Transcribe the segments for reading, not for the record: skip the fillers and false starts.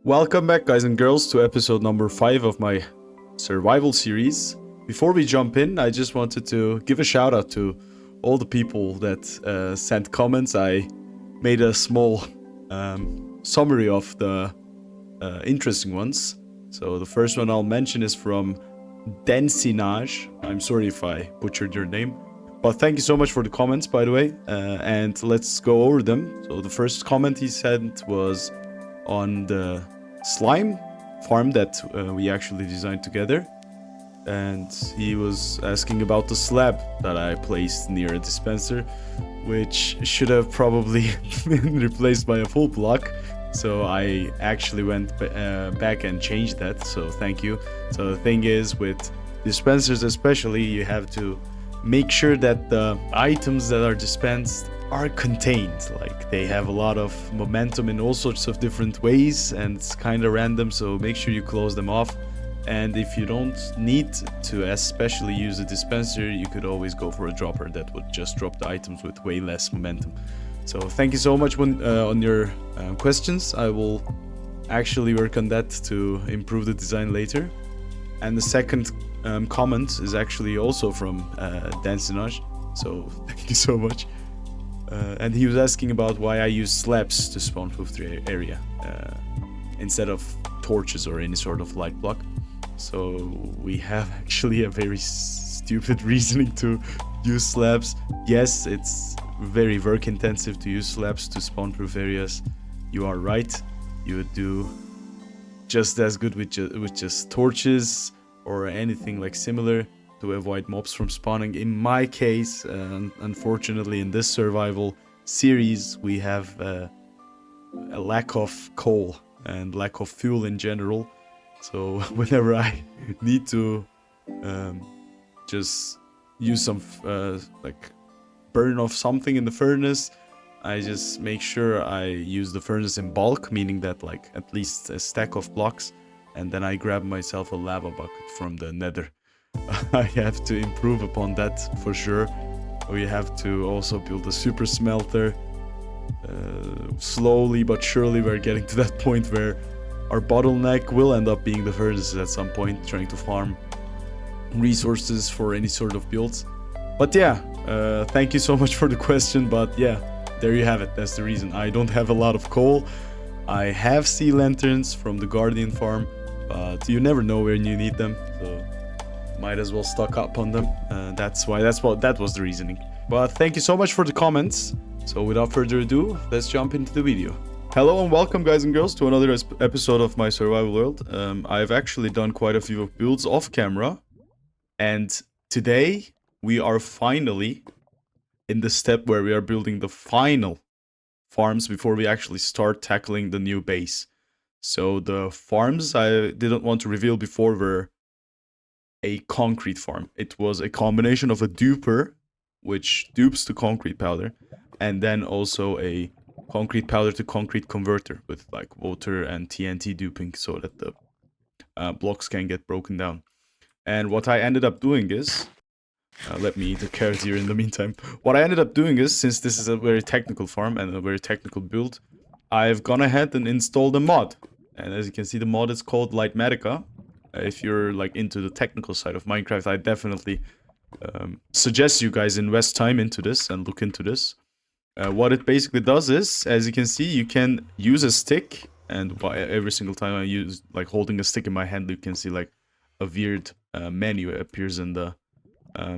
Welcome back, guys and girls, to episode number 5 of my survival series. Before we jump in, I just wanted to give a shout out to all the people that sent comments. I made a small summary of the interesting ones. So the first one I'll mention is from Densinage. I'm sorry if I butchered your name. But thank you so much for the comments, by the way. And let's go over them. So the first comment he sent was on the slime farm that we actually designed together, and he was asking about the slab that I placed near a dispenser, which should have probably been replaced by a full block. So I actually went back and changed that, so thank you. So the thing is, with dispensers especially, you have to make sure that the items that are dispensed are contained. Like, they have a lot of momentum in all sorts of different ways, and it's kind of random, so make sure you close them off. And if you don't need to especially use a dispenser, you could always go for a dropper that would just drop the items with way less momentum. So thank you so much on your questions. I will actually work on that to improve the design later. And the second comment is actually also from Dansinage, so thank you so much. And he was asking about why I use slabs to spawn-proof the area instead of torches or any sort of light block. So we have actually a very stupid reasoning to use slabs. Yes, it's very work intensive to use slabs to spawn-proof areas. You are right. You would do just as good with just torches or anything like similar to avoid mobs from spawning. In my case, unfortunately in this survival series, we have a lack of coal and lack of fuel in general. So whenever I need to just use some like burn off something in the furnace, I just make sure I use the furnace in bulk, meaning that like at least a stack of blocks, and then I grab myself a lava bucket from the nether. I have to improve upon that for sure. We have to also build a super smelter. Slowly but surely we're getting to that point where our bottleneck will end up being the furnaces at some point, trying to farm resources for any sort of builds. But yeah, thank you so much for the question. But yeah, there you have it. That's the reason. I don't have a lot of coal. I have sea lanterns from the Guardian farm, but you never know when you need them, so might as well stock up on them. That was the reasoning. But thank you so much for the comments. So without further ado, let's jump into the video. Hello and welcome, guys and girls, to another episode of my survival world. I've actually done quite a few builds off camera, and today we are finally in the step where we are building the final farms before we actually start tackling the new base. So the farms I didn't want to reveal before were a concrete farm. It was a combination of a duper, which dupes the concrete powder, and then also a concrete powder to concrete converter with like water and TNT duping so that the blocks can get broken down. And what I ended up doing is, let me eat a carrot here in the meantime. What I ended up doing is, since this is a very technical farm and a very technical build, I've gone ahead and installed a mod. And as you can see, the mod is called Litematica. If you're like into the technical side of Minecraft, I definitely suggest you guys invest time into this and look into this. What it basically does is, as you can see, you can use a stick, and every single time I use like holding a stick in my hand, you can see like a weird menu appears in the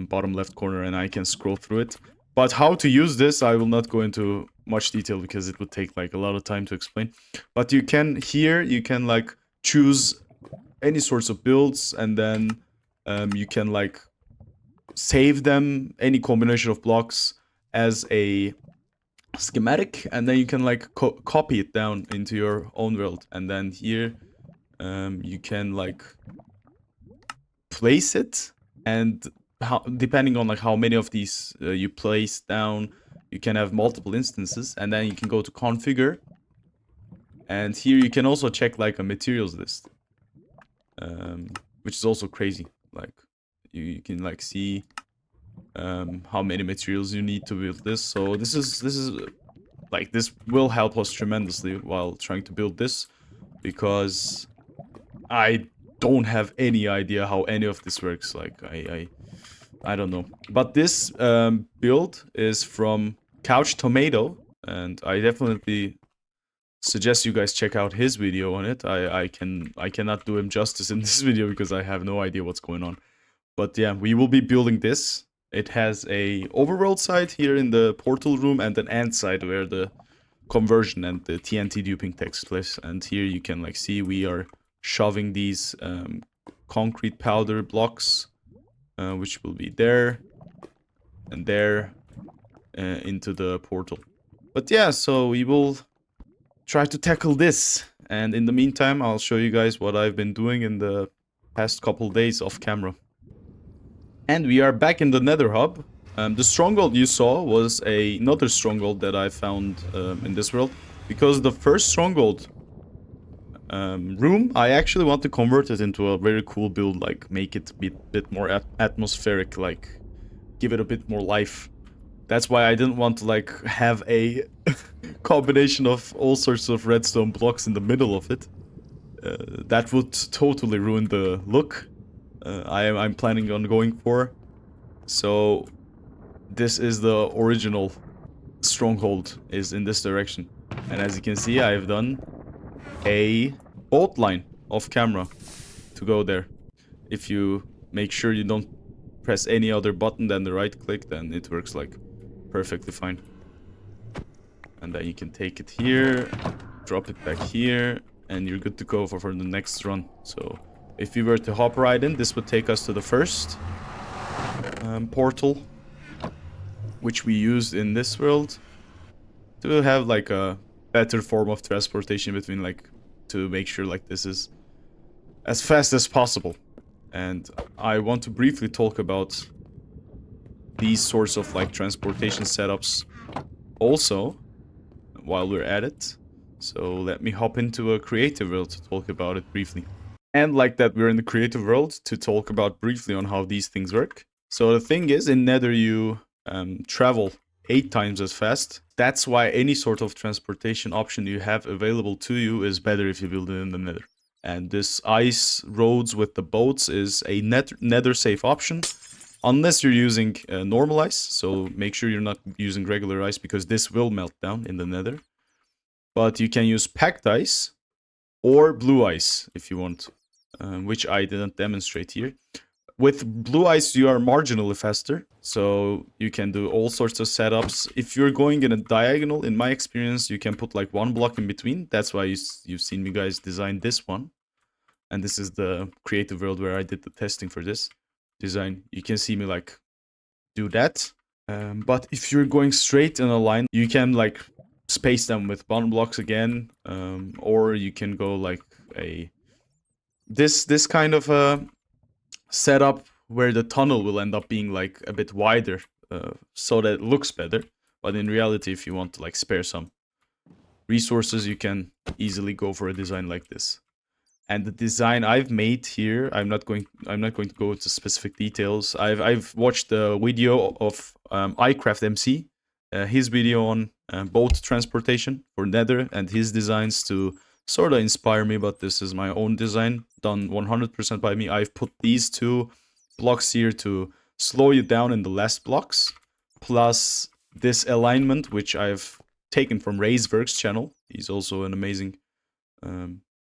bottom left corner, and I can scroll through it. But how to use this, I will not go into much detail because it would take like a lot of time to explain. But you can like choose any sorts of builds, and then you can like save them, any combination of blocks, as a schematic, and then you can like copy it down into your own world. And then here you can like place it, and depending on like how many of these you place down, you can have multiple instances. And then you can go to configure, and here you can also check like a materials list, which is also crazy. Like you can like see how many materials you need to build this. So this is like, this will help us tremendously while trying to build this. because I don't have any idea how any of this works. Like, I don't know. But this build is from Couch Tomato, and I definitely suggest you guys check out his video on it. I cannot do him justice in this video because I have no idea what's going on. But yeah, we will be building this. It has a overworld side here in the portal room and an end side where the conversion and the TNT duping takes place. And here you can like see we are shoving these concrete powder blocks, which will be there and there into the portal. But yeah, so we will try to tackle this. And in the meantime, I'll show you guys what I've been doing in the past couple days off camera. And we are back in the Nether Hub. The stronghold you saw was another stronghold that I found in this world. Because the first stronghold room, I actually want to convert it into a very cool build. Like, make it a bit more atmospheric. Like, give it a bit more life. That's why I didn't want to, like, have a combination of all sorts of redstone blocks in the middle of it. That would totally ruin the look I'm planning on going for. So this is the original stronghold, is in this direction. And as you can see, I've done a bolt line off camera to go there. If you make sure you don't press any other button than the right click, then it works like perfectly fine. And then you can take it here, drop it back here, and you're good to go for the next run. So if we were to hop right in, this would take us to the first portal, which we used in this world to have like a better form of transportation between, like, to make sure like this is as fast as possible. And I want to briefly talk about these sorts of like transportation setups also while we're at it. So let me hop into a creative world to talk about it briefly. And like that, we're in the creative world to talk about briefly on how these things work. So the thing is, in Nether you travel 8 times as fast. That's why any sort of transportation option you have available to you is better if you build it in the Nether. And this ice roads with the boats is a Nether safe option. Unless you're using normal ice, so make sure you're not using regular ice because this will melt down in the Nether. But you can use packed ice or blue ice if you want, which I didn't demonstrate here. With blue ice, you are marginally faster, so you can do all sorts of setups. If you're going in a diagonal, in my experience, you can put like 1 block in between. That's why you've seen me guys design this one. And this is the creative world where I did the testing for this design. You can see me like do that. But if you're going straight in a line, you can like space them with 1 blocks again, or you can go like this kind of a setup where the tunnel will end up being like a bit wider, so that it looks better. But in reality, if you want to like spare some resources, you can easily go for a design like this. And the design I've made here, I'm not going to go into specific details. I've watched the video of iCraft MC, his video on boat transportation for Nether, and his designs to sort of inspire me. But this is my own design, done 100% by me. I've put these 2 blocks here to slow you down in the last blocks, plus this alignment, which I've taken from Razeworks channel. He's also an amazing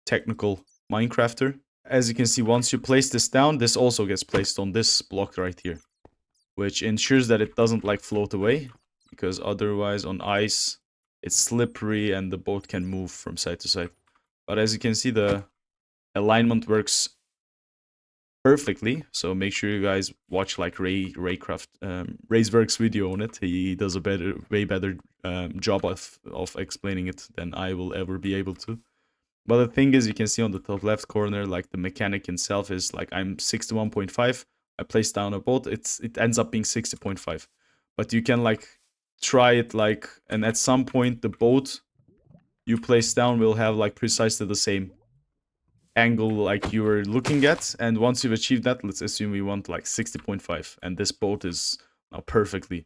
technical Minecrafter. As you can see, once you place this down, this also gets placed on this block right here, which ensures that it doesn't like float away, because otherwise on ice it's slippery and the boat can move from side to side. But as you can see, the alignment works perfectly, so make sure you guys watch like Razeworks video on it. He does a way better job of explaining it than I will ever be able to. But the thing is, you can see on the top left corner, like the mechanic itself is like I'm 61.5. I place down a bolt, it ends up being 60.5. But you can like try it like, and at some point the boat you place down will have like precisely the same angle like you were looking at. And once you've achieved that, let's assume we want like 60.5, and this boat is now perfectly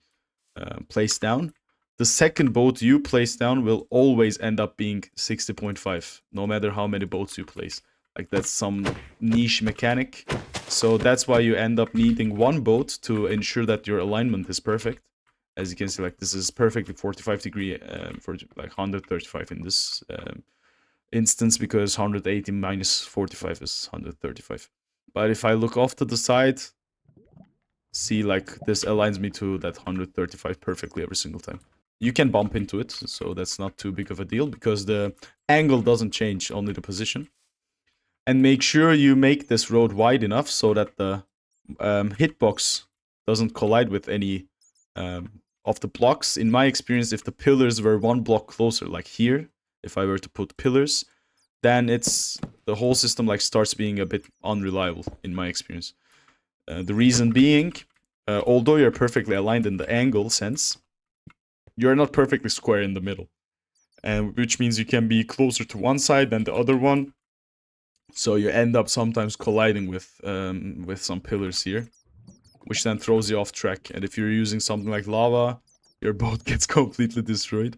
placed down. the second boat you place down will always end up being 60.5, no matter how many boats you place. Like, that's some niche mechanic. So that's why you end up needing one boat to ensure that your alignment is perfect. As you can see, like, this is perfectly 45 degree for like 135 in this instance, because 180 minus 45 is 135. But if I look off to the side, see, like, this aligns me to that 135 perfectly every single time. You can bump into it, so that's not too big of a deal, because the angle doesn't change, only the position. And make sure you make this road wide enough so that the hitbox doesn't collide with any of the blocks. In my experience, if the pillars were one block closer, like here, if I were to put pillars, then the whole system like starts being a bit unreliable, in my experience. The reason being, although you're perfectly aligned in the angle sense, you're not perfectly square in the middle, and which means you can be closer to one side than the other one. So you end up sometimes colliding with some pillars here, which then throws you off track. And if you're using something like lava, your boat gets completely destroyed.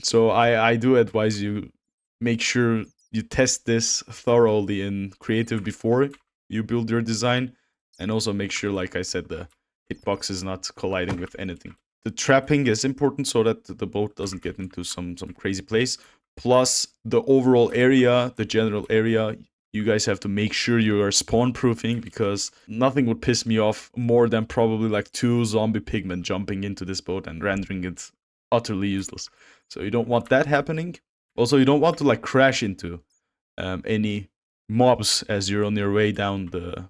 So I do advise you, make sure you test this thoroughly in creative before you build your design, and also make sure, like I said, the hitbox is not colliding with anything. The trapping is important so that the boat doesn't get into some crazy place. Plus, the overall area, the general area, you guys have to make sure you are spawn proofing, because nothing would piss me off more than probably like 2 zombie pigmen jumping into this boat and rendering it utterly useless. So you don't want that happening. Also, you don't want to like crash into any mobs as you're on your way down the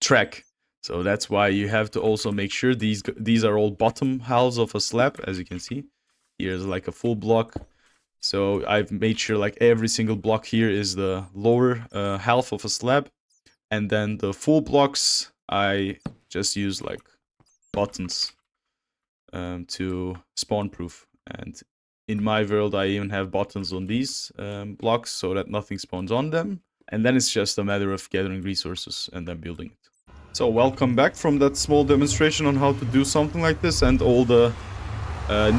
track. So that's why you have to also make sure these are all bottom halves of a slab, as you can see. Here's like a full block. So I've made sure like every single block here is the lower half of a slab. And then the full blocks, I just use like buttons to spawn proof. And in my world, I even have buttons on these blocks so that nothing spawns on them. And then it's just a matter of gathering resources and then building it. So welcome back from that small demonstration on how to do something like this and all the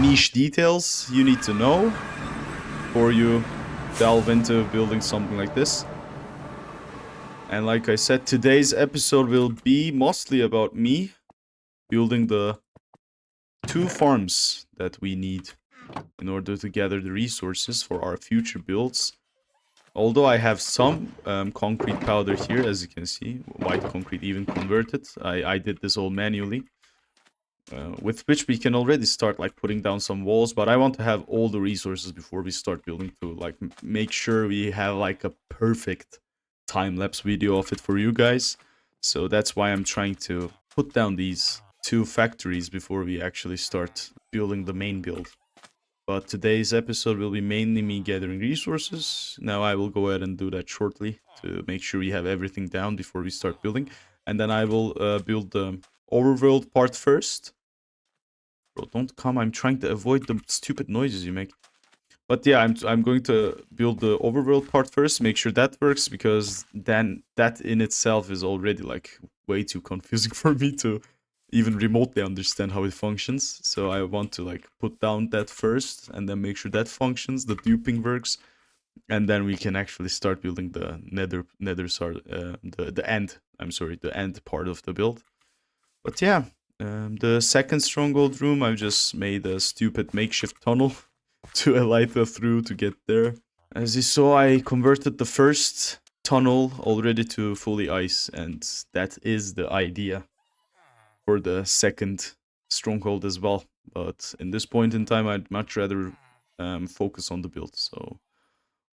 niche details you need to know before you delve into building something like this. And like I said, today's episode will be mostly about me building the 2 farms that we need in order to gather the resources for our future builds. Although I have some concrete powder here, as you can see, white concrete even converted. I did this all manually, with which we can already start like putting down some walls. But I want to have all the resources before we start building to like make sure we have like a perfect time-lapse video of it for you guys. So that's why I'm trying to put down these 2 factories before we actually start building the main build. But today's episode will be mainly me gathering resources. Now I will go ahead and do that shortly to make sure we have everything down before we start building. And then I will build the overworld part first. Bro, don't come. I'm trying to avoid the stupid noises you make. But yeah, I'm going to build the overworld part first, make sure that works, because then that in itself is already like way too confusing for me to even remotely understand how it functions. So I want to like put down that first and then make sure that functions, the duping works, and then we can actually start building the the end part of the build. But yeah, the second stronghold room, I've just made a stupid makeshift tunnel to elytra through to get there. As you saw, I converted the first tunnel already to fully ice, and that is the idea for the second stronghold as well. But in this point in time, I'd much rather focus on the build. So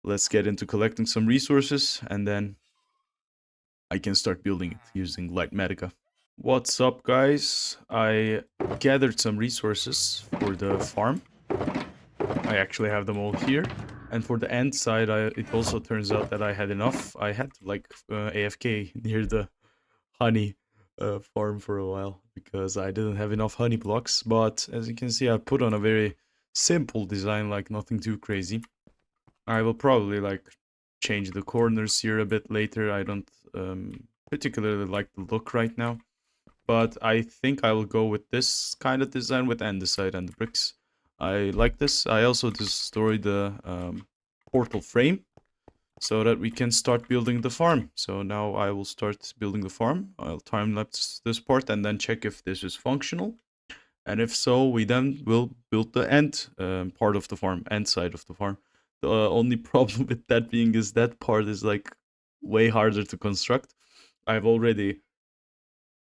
let's get into collecting some resources, and then I can start building it using Litematica. What's up, guys? I gathered some resources for the farm. I actually have them all here. And for the end side, it also turns out that I had enough. I had like AFK near the honey farm for a while because I didn't have enough honey blocks. But as you can see, I put on a very simple design, like nothing too crazy. I will probably like change the corners here a bit later. I don't particularly like the look right now. but I think I will go with this kind of design with andesite and the bricks. I like this. I also destroyed the portal frame so that we can start building the farm. So now I will start building the farm. I'll time-lapse this part and then check if this is functional. And if so, we then will build the end part of the farm, end side of the farm. The only problem with that being is that part is like way harder to construct. I've already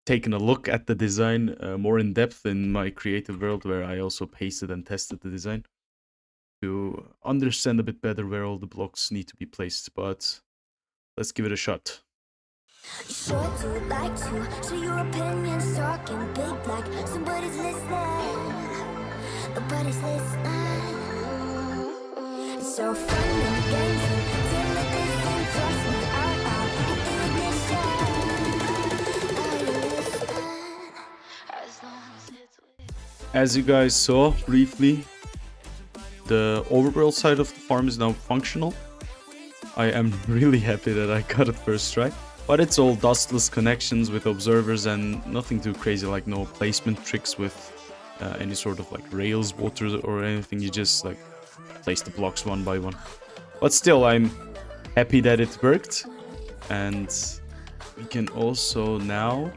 taken a look at the design more in depth in my creative world, where I also pasted and tested the design to understand a bit better where all the blocks need to be placed. But let's give it a shot. Sure to like to share your opinions, talking big like somebody's listening. Nobody's listening. It's so fun and games until it isn't. Trust me, out ignition. Are you listening? As long as it's with. As you guys saw briefly, the overworld side of the farm is now functional. I am really happy that I got it first try. But it's all dustless connections with observers and nothing too crazy, like no placement tricks with any sort of like rails, water or anything. You just like place the blocks one by one. But still, I'm happy that it worked. And we can also now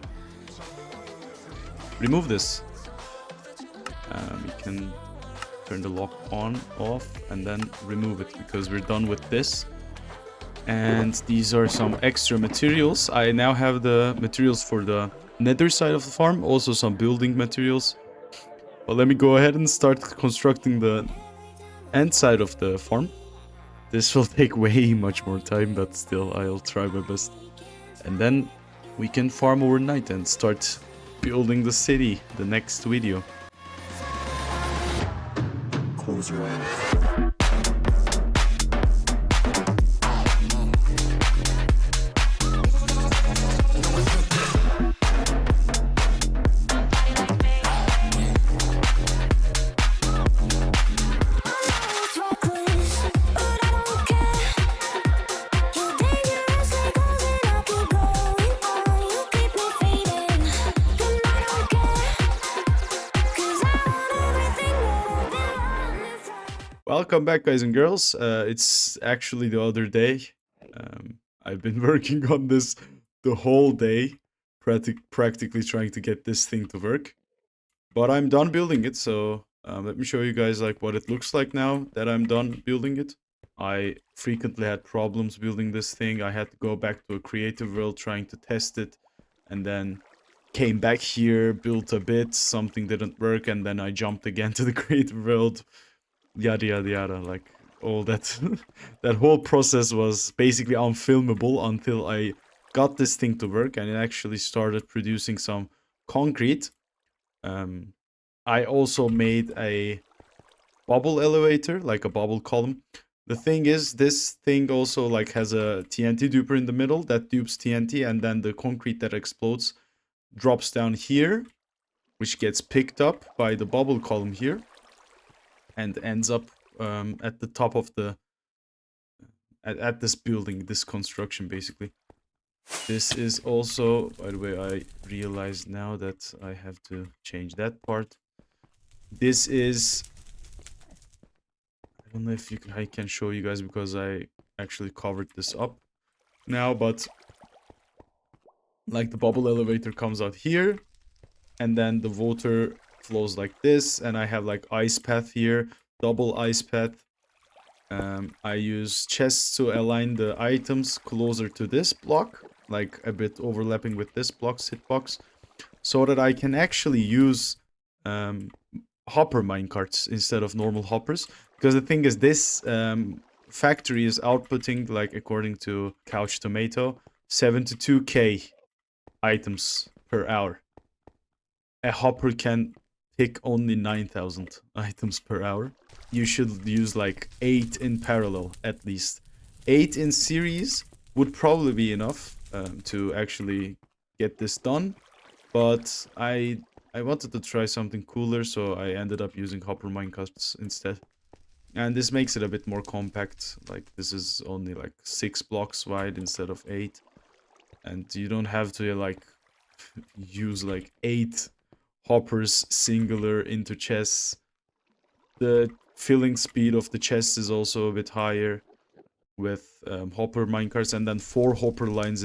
remove this. We can turn the lock on, off, and then remove it because we're done with this. And these are some extra materials. I now have the materials for the nether side of the farm, also some building materials. But let me go ahead and start constructing the end side of the farm. This will take way much more time, but still I'll try my best. And then we can farm overnight and start building the city the next video. Close your eyes. Welcome back, guys and girls. It's actually the other day. I've been working on this the whole day, practically trying to get this thing to work. But I'm done building it, so let me show you guys like what it looks like now that I'm done building it. I frequently had problems building this thing. I had to go back to a creative world trying to test it, and then came back here, built a bit, something didn't work, and then I jumped again to the creative world. Yada yada yada, like all that that whole process was basically unfilmable until I got this thing to work and it actually started producing some concrete. I also made a bubble elevator, like a bubble column. The thing is, this thing also like has a TNT duper in the middle that dupes TNT, and then the concrete that explodes drops down here, which gets picked up by the bubble column here and ends up at the top of the at this building, this construction basically. This is also, by the way, I realize now that I have to change that part. This is, I don't know if I can show you guys because I actually covered this up now, but like the bubble elevator comes out here and then the water flows like this, and I have like ice path here, double ice path. I use chests to align the items closer to this block, like a bit overlapping with this block's hitbox, so that I can actually use hopper minecarts instead of normal hoppers. Because the thing is, this factory is outputting, like according to Couch Tomato, 72k items per hour. A hopper can pick only 9,000 items per hour. You should use like 8 in parallel at least. 8 in series would probably be enough to actually get this done. But I wanted to try something cooler, so I ended up using hopper minecarts instead. And this makes it a bit more compact. Like this is only like 6 blocks wide instead of 8. And you don't have to like use like 8 hoppers singular into chests. The filling speed of the chest is also a bit higher with hopper minecarts, and then 4 hopper lines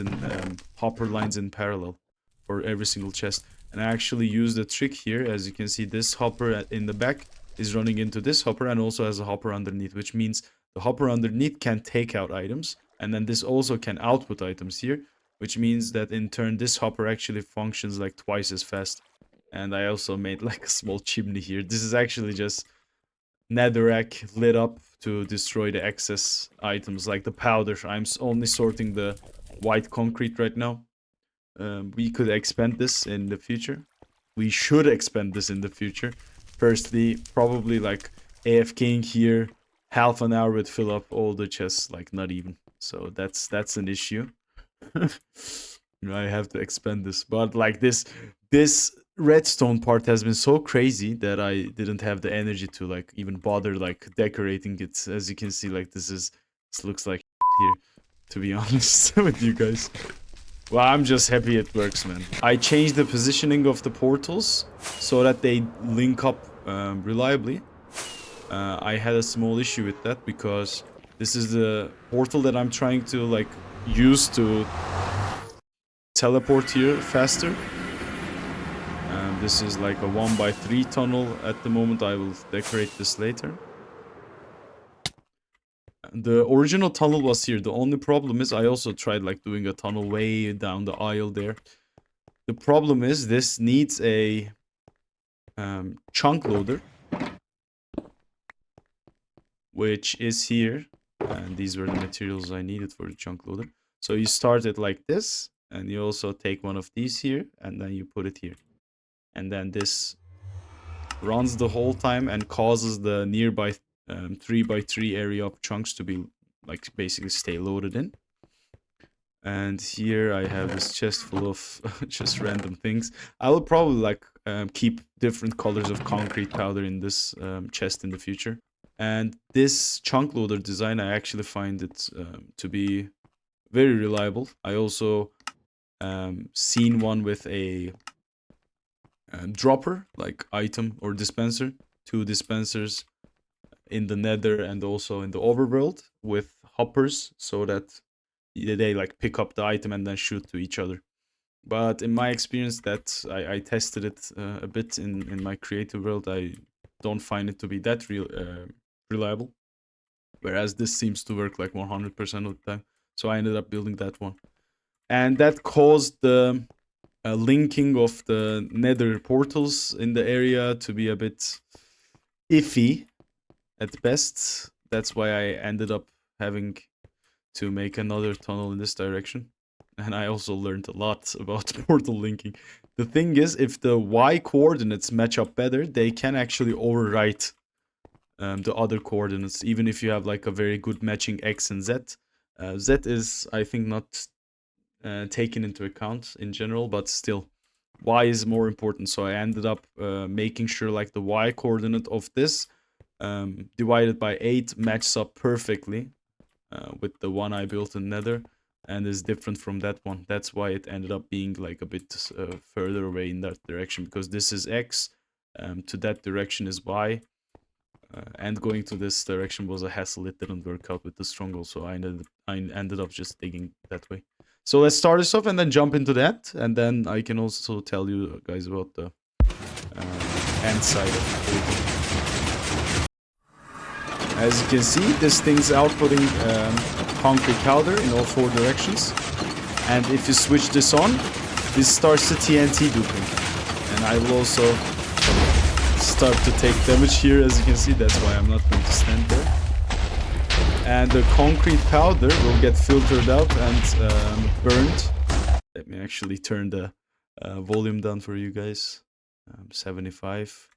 in parallel for every single chest. And I actually used a trick here. As you can see, this hopper in the back is running into this hopper and also has a hopper underneath, which means the hopper underneath can take out items, and then this also can output items here, which means that in turn this hopper actually functions like twice as fast. And I also made like a small chimney here. This is actually just netherrack lit up to destroy the excess items like the powder. I'm only sorting the white concrete right now. We could expand this in the future. We should expand this in the future. Firstly, probably like AFKing here, half an hour would fill up all the chests, like not even. So that's an issue. I have to expand this, but like this redstone part has been so crazy that I didn't have the energy to like even bother like decorating it. As you can see, like this looks like here, to be honest with you guys. Well, I'm just happy it works, man. I changed the positioning of the portals so that they link up reliably. I had a small issue with that because this is the portal that I'm trying to like use to teleport here faster. This is like a 1x3 tunnel at the moment. I will decorate this later. The original tunnel was here. The only problem is I also tried like doing a tunnel way down the aisle there. The problem is this needs a chunk loader, which is here. And these were the materials I needed for the chunk loader. So you start it like this, and you also take one of these here, and then you put it here. And then this runs the whole time and causes the nearby 3x3 area of chunks to be like basically stay loaded in. And here I have this chest full of just random things. I will probably like keep different colors of concrete powder in this chest in the future. And this chunk loader design, I actually find it to be very reliable. I also seen one with a dropper, like item or dispenser. 2 dispensers in the Nether and also in the Overworld with hoppers, so that they like pick up the item and then shoot to each other. But in my experience, that I tested it a bit in my creative world, I don't find it to be that reliable. Whereas this seems to work like 100% of the time. So I ended up building that one. And that caused the linking of the nether portals in the area to be a bit iffy at best. That's why I ended up having to make another tunnel in this direction. And I also learned a lot about portal linking. The thing is, if the Y coordinates match up better, they can actually overwrite the other coordinates, even if you have like a very good matching X and Z. Z is, I think, not taken into account in general, but still, Y is more important. So I ended up making sure like the Y coordinate of this divided by 8 matches up perfectly with the one I built in Nether, and is different from that one. That's why it ended up being like a bit further away in that direction, because this is X, to that direction is Y, and going to this direction was a hassle. It didn't work out with the stronghold, so I ended up just digging that way. So let's start this off and then jump into that, and then I can also tell you guys about the end side of it. As you can see, this thing's outputting concrete powder in all 4 directions. And if you switch this on, this starts the TNT duping. And I will also start to take damage here, as you can see. That's why I'm not going to stand there. And the concrete powder will get filtered out and burned. Let me actually turn the volume down for you guys. 75.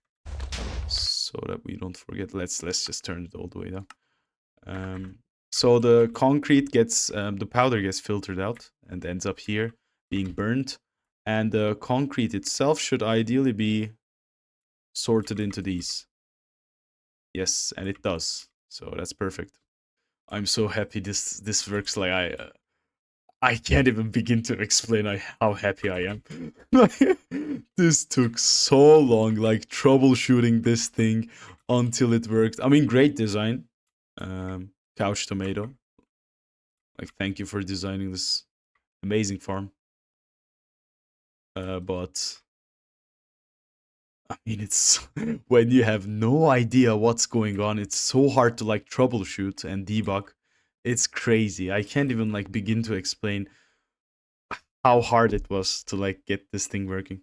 So that we don't forget. Let's just turn it all the way down. So the concrete gets, the powder gets filtered out and ends up here being burned. And the concrete itself should ideally be sorted into these. Yes, and it does. So that's perfect. I'm so happy this works. Like I can't even begin to explain how happy I am. This took so long, like troubleshooting this thing until it worked. I mean, great design, Couch Tomato. Like, thank you for designing this amazing farm. But I mean, it's when you have no idea what's going on, it's so hard to like troubleshoot and debug. It's crazy. I can't even like begin to explain how hard it was to like get this thing working.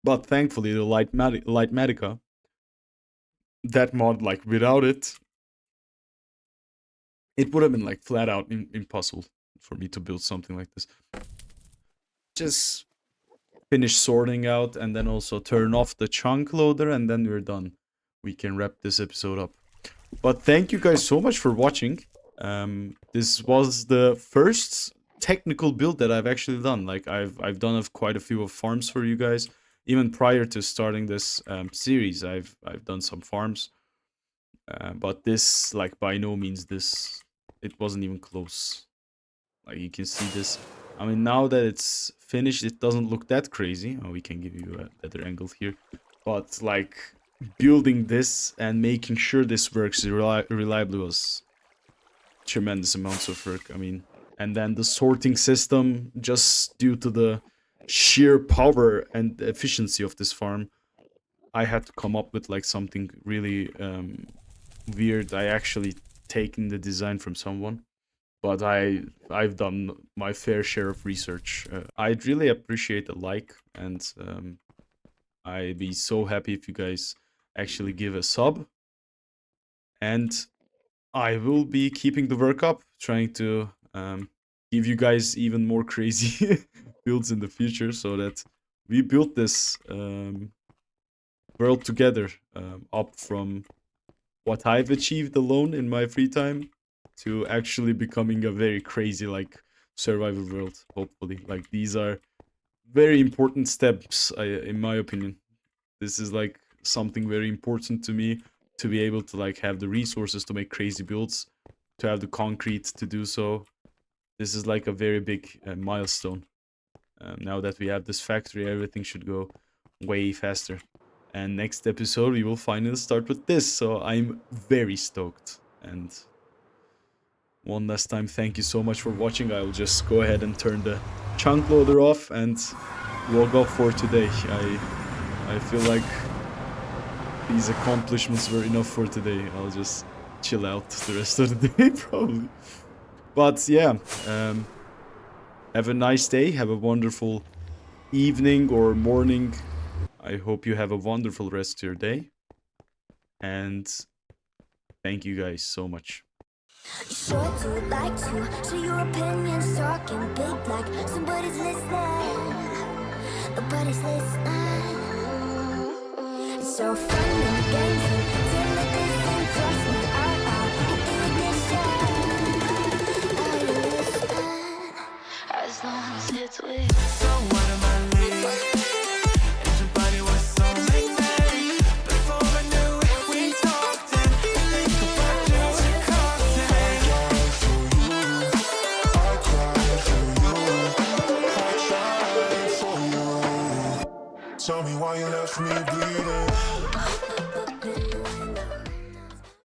But thankfully, the Litematica, that mod, like without it, it would have been like flat out impossible for me to build something like this. Just finish sorting out and then also turn off the chunk loader and then we're done. We can wrap this episode up. But thank you guys so much for watching. This was the first technical build that I've actually done. Like I've done quite a few of farms for you guys. Even prior to starting this series, I've done some farms. But this, like, by no means it wasn't even close. Like you can see this. I mean, now that it's finished, it doesn't look that crazy. Oh, we can give you a better angle here. But like building this and making sure this works reliably was tremendous amounts of work. I mean, and then the sorting system, just due to the sheer power and efficiency of this farm, I had to come up with like something really weird. I actually taken the design from someone, but I've done my fair share of research. I'd really appreciate a like, and I'd be so happy if you guys actually give a sub. And I will be keeping the work up, trying to give you guys even more crazy builds in the future, so that we built this world together, up from what I've achieved alone in my free time to actually becoming a very crazy like survival world. Hopefully, like these are very important steps, in my opinion. This is like something very important to me, to be able to like have the resources to make crazy builds, to have the concrete to do so. This is like a very big milestone. Now that we have this factory, everything should go way faster. And next episode, we will finally start with this. So I'm very stoked. And one last time, thank you so much for watching. I will just go ahead and turn the chunk loader off and log off for today. I feel like these accomplishments were enough for today. I'll just chill out the rest of the day, probably. But yeah, have a nice day. Have a wonderful evening or morning. I hope you have a wonderful rest of your day. And thank you guys so much. Sure to like to share your opinions, talking big like somebody's listening. Nobody's listening. It's so fun in the games until it isn't. Trust me, Are you listening? As long as it's with. So what am I leaving? Everybody was so magnetic. Before I knew it, we talked and think about you and content. I cried for you. Tell me why you left me bleeding.